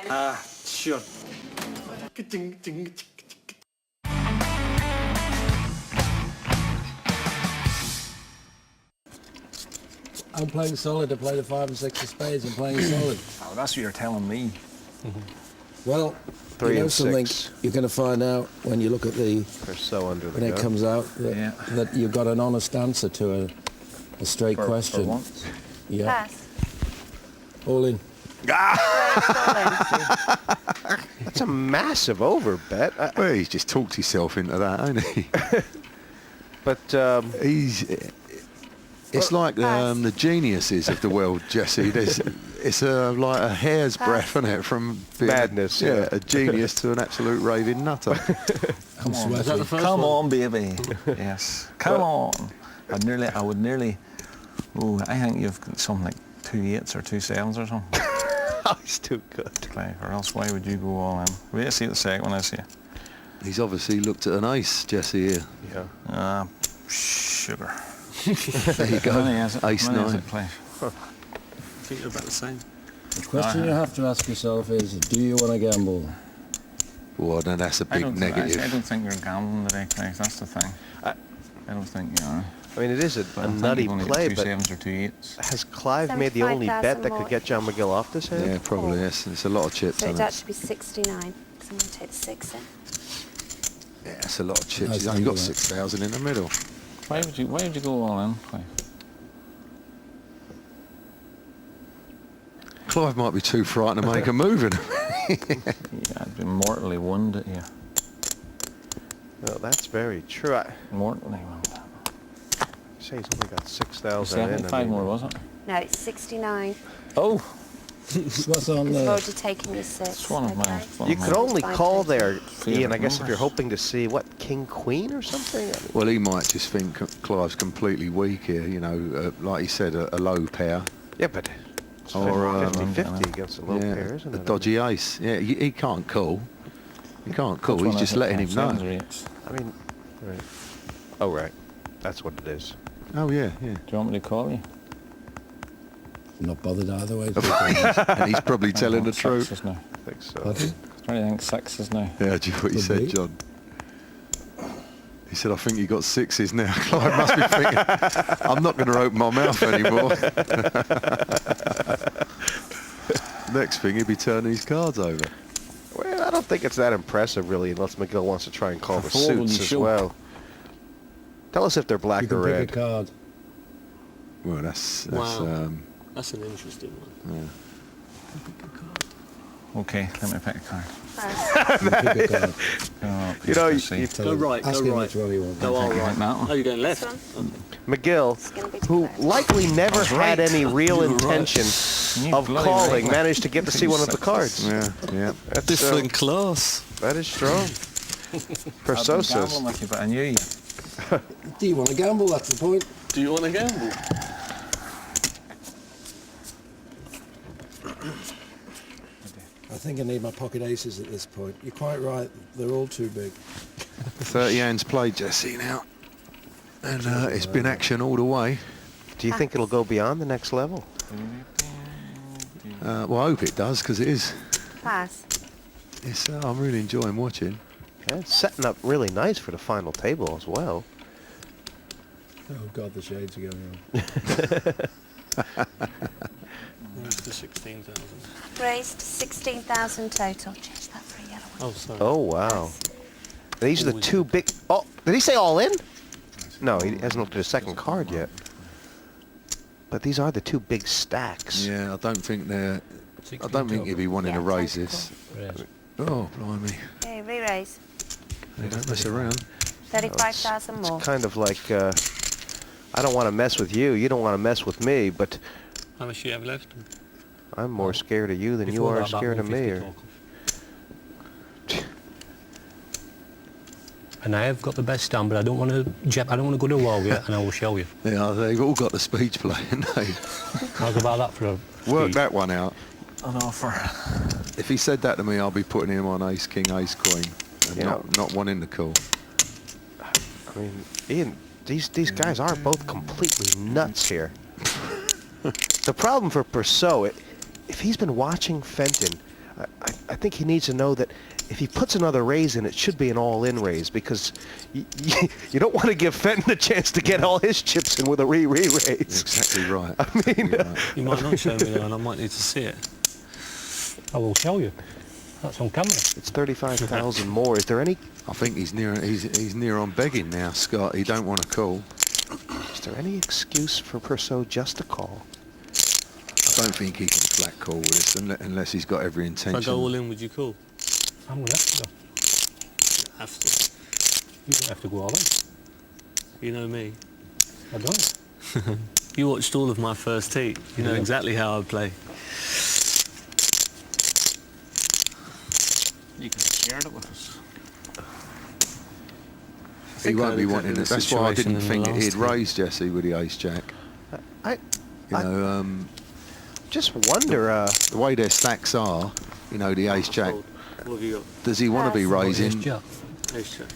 Sure. I'm playing solid to play the 5 and 6 of spades. I'm playing solid. Oh, that's what you're telling me. Well, 3 you know and something 6. you're going to find out when you look at the Purcell under the when it gun. comes out that, Yeah. that you've got an honest answer to a straight For question. once. Yeah, Pass. all in. That's a massive overbet. Well, he's just talked himself into that, hasn't he? But It's like the geniuses of the world, Jesse. It's like a hair's breadth, isn't it, from being Madness, yeah. a genius to an absolute raving nutter. I'm sweating. Come on, baby. Yes. Come on. I would nearly. Oh, I think you've got something like 2 8s or 2 7s or something. Oh, he's too good. to play, or else why would you go all in? Wait to see the second one I see. He's obviously looked at an ace, Jesse, here. Yeah. Sugar. There you go. Ace 9. Play? I think they're about the same. The question you have to ask yourself is, do you want to gamble? Well, then that's a I big don't negative. I don't think you're gambling today, Clay. That's the thing. I don't think you are. I mean, it is a But I think nutty you've only play, got 2 but 7s or 2 8s. has Clive made the only bet that could get John McGill off this hand? Yeah, probably. Yes. It's a lot of chips So on it'd it. actually be 69, because I'm going to take the 6 in. Yeah, it's a lot of chips. I He's only got think that. 6,000 in the middle. Why would you go all in, Clay? Clive might be too frightened to make a move in. Yeah, I'd be mortally wounded. Yeah, Well, that's very true. I mortally wounded. say he's only got 6,000 in. 75 more, was it? No, it's 69. Oh, What's on You've there? already taken your 6. it's one of mine. okay? It's one You of could mine. only call there, Favorite Ian, I guess, if you're numbers. hoping to see, what, King Queen or something? I mean, Well, he might just think Clive's completely weak here, you know, like he said, a low pair. yeah, but it's Or, 50-50 against a low pair, isn't a it? dodgy ace. Yeah, he can't call. He can't call. Which He's one just is it? letting him Sevens know. or eights? I mean, right. Oh, right. That's what it is. Oh, yeah, yeah. Do you want me to call you? I'm not bothered either way. And he's probably telling the truth. Sixes now. I think so. Pardon? I think sixes now. Yeah, do you know what he Could said, be. John? He said, I think you got 6s now. Clive must be thinking, I'm not going to open my mouth anymore. Next thing, he'll be turning his cards over. Well, I don't think it's that impressive, really, unless McGill wants to try and call the Fold when suits you as show. well. Tell us if they're You black can or pick red. a card. Well, that's Wow. That's an interesting one. yeah. Okay, let me pick a card. Pass. You can pick a card. Oh, You know, let's see. you- Tell Go him- right, Ask go him right. which one he wants. Go all think I right. like that one. Oh, you're going left? This one? McGill, It's going to be who close. likely never was had right. any real You were right. intention You of bloody calling, right. managed to get to see one of the cards. Yeah, yeah. That's, Different class. that is strong. I've Perso been says. gambling with you, but I knew you. Do you want to gamble? That's the point. Do you want to gamble? I think I need my pocket aces at this point. You're quite right. They're all too big. 30 hands played, Jesse, now. And it's been action all the way. Do you think it'll go beyond the next level? Well, I hope it does, because it is. Pass. It's, I'm really enjoying watching. Yeah, it's setting up really nice for the final table as well. Oh God, the shades are going on. Where's the 16,000? Raised 16,000 total. Change that for a yellow one. Oh, sorry. Oh, wow. Pass. These are the Always two big... Oh, did he say all in? No, he hasn't looked at his second card yet. But these are the two big stacks. Yeah, I don't think he'd be wanting to Yeah, raise take this. Raise. Oh, blimey. Okay, re-raise. They don't mess around. 35,000 more. It's kind of like, I don't want to mess with you, you don't want to mess with me, but How much do you have left? I'm more scared of you than you Before are that, about scared of me. 150 Or, talk of. And I have got the best stand, but I don't want to go to war with it, and I will show you. Yeah, they've all got the speech play, haven't they? I'll go about that for a Work speech. that one out. An offer. If he said that to me, I'll be putting him on ace, king, ace, queen. And Yeah. not one in the call. I mean, Ian, these guys are both completely nuts here. The problem for Perso, if he's been watching Fenton, I think he needs to know that if he puts another raise in, it should be an all-in raise, because you don't want to give Fenton a chance to get all his chips in with a re-raise. You're exactly right. I mean, You're right. You might not show me though, and I might need to see it. I will show you. That's on camera. it's 35,000 more. Is there any? I think he's near on begging now, Scott. He don't want to call. Is there any excuse for Purcell just to call? I don't think he can flat call with this unless he's got every If I intention. go all in, would you call? I'm going to have to go. Have to. You don't have to go all in. You know me. I don't. You watched all of my first heat. You know exactly how I play. You could have shared it with us. He think I won't had be exactly wanting the it. That's why I situation didn't in the think last he'd time. raise Jesse with the ace jack. I You know, just wonder. the way their stacks are, you know, the ace jack. What have you got? Does he want to be What is raising? Jack? Ace jack.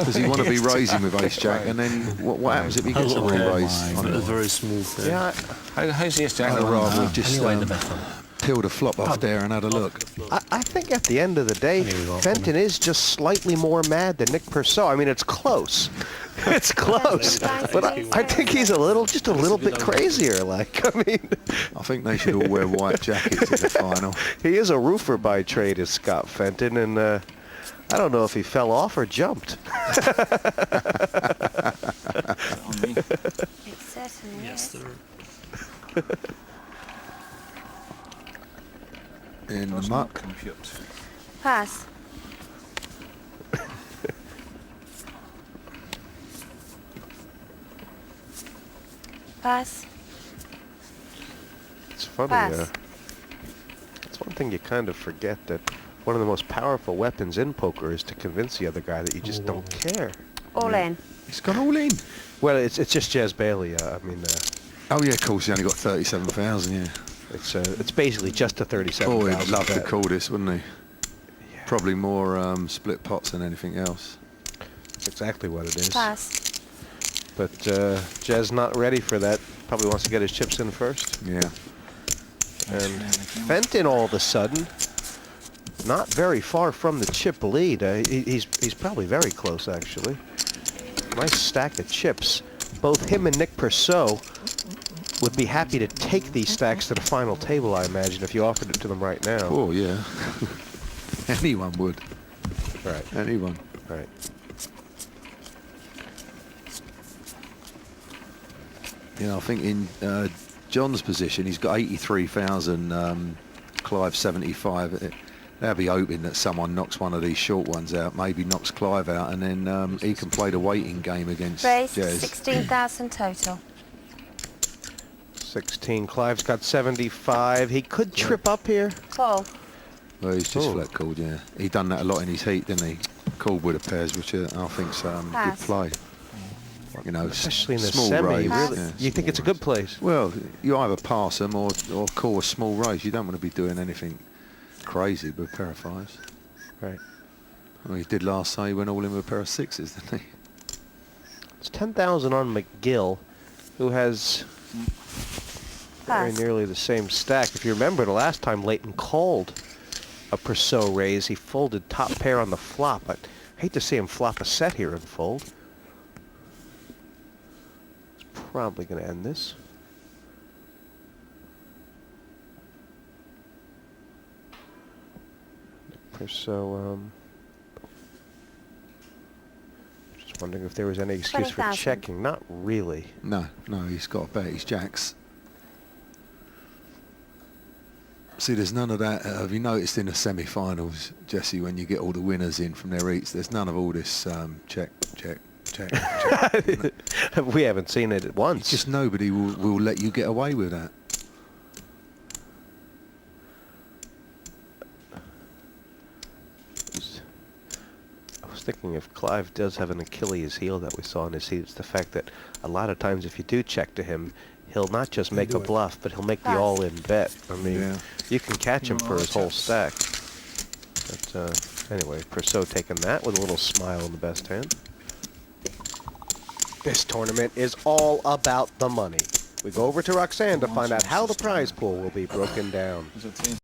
Does he want to be raising with ace jack? And then what happens if he gets a Oh, okay. re-raise on A it? very small thing. Yeah, How's the ace jack? I'd rather just Anyway, the best one. peeled a flop off there and had a look. I think at the end of the day, Here we go. Fenton is just slightly more mad than Nick Purcell. I mean, it's close. It's close. But I think he's just a little bit crazier. Like, I mean, I think they should all wear white jackets in the final. he is a roofer by trade, is Scott Fenton, and I don't know if he fell off or jumped. On me. It certainly Yes, is. there. In the Does not muck. compute. Pass. Pass. It's funny. Pass. It's one thing you kind of forget, that one of the most powerful weapons in poker is to convince the other guy that you just don't care. All in. He's gone all in. Well, it's just Jez Bailey. I mean, Oh yeah, of course he only got 37,000. Yeah. it's basically just a 37,000. Oh, he'd love to bet. call this, wouldn't he? Yeah, Probably more split pots than anything else. that's exactly what it is. Pass. But Jez not ready for that. Probably wants to get his chips in first. Yeah. And Fenton, all of a sudden, not very far from the chip lead. He's probably very close, actually. Nice stack of chips. Both him and Nick Purcell would be happy to take these stacks to the final table, I imagine, if you offered it to them right now. Oh yeah. Anyone would. Right, Anyone. right. You know, I think in John's position, he's got 83,000. Clive 75. They'll be hoping that someone knocks one of these short ones out. Maybe knocks Clive out, and then he can play the waiting game against Raise. Jez. 16,000 total. 16. Clive's got 75. He could trip up here. Call. Well, he's just Oh. flat called, yeah. He done that a lot in his heat, didn't he? Called with the pairs, which I think's good Pass. play. You know, Especially in the small semi. raise. Pass. Really, yeah, you think small it's a good raise. place? Well, you either pass them or call a small raise. You don't want to be doing anything crazy with a pair of fives. Right. Well, he did last time. He went all in with a pair of sixes, didn't he? It's 10,000 on McGill, who has very Pass. nearly the same stack. If you remember, the last time Leighton called a Purcell raise, he folded top pair on the flop. I'd hate to see him flop a set here and fold. It's probably going to end this. Purcell, just wondering if there was any excuse for 20,000. checking. Not really. No, he's got to bet his jacks. See, there's none of that. Have you noticed in the semi-finals, Jesse, when you get all the winners in from their heats, there's none of all this check, check, check, check. We haven't seen it once. Just nobody will let you get away with that. I was thinking if Clive does have an Achilles heel that we saw in his heat, it's the fact that a lot of times if you do check to him, he'll not just make do a it. bluff, but he'll make the Pass. all-in bet. I mean, Yeah. you can catch him You for know, his whole chips. stack. But anyway, Purcell taking that with a little smile in the best hand. This tournament is all about the money. We go over to Roxanne to find out how the prize pool will be broken down. Is it